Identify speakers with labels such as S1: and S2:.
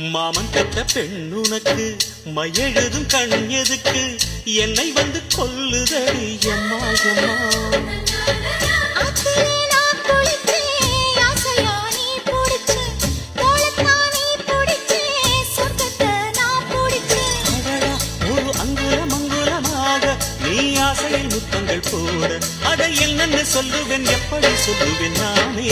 S1: மாமன் பெற்ற பெண்ணுனக்கு மையெழுதும் கண் எதுக்கு என்னை வந்து கொல்லுதடி எம்மா எம்மா ஆசையில் முத்தங்கள் போட அதை என்னென்ன சொல்லுவேன் எப்படி சொல்லுவேன் நானே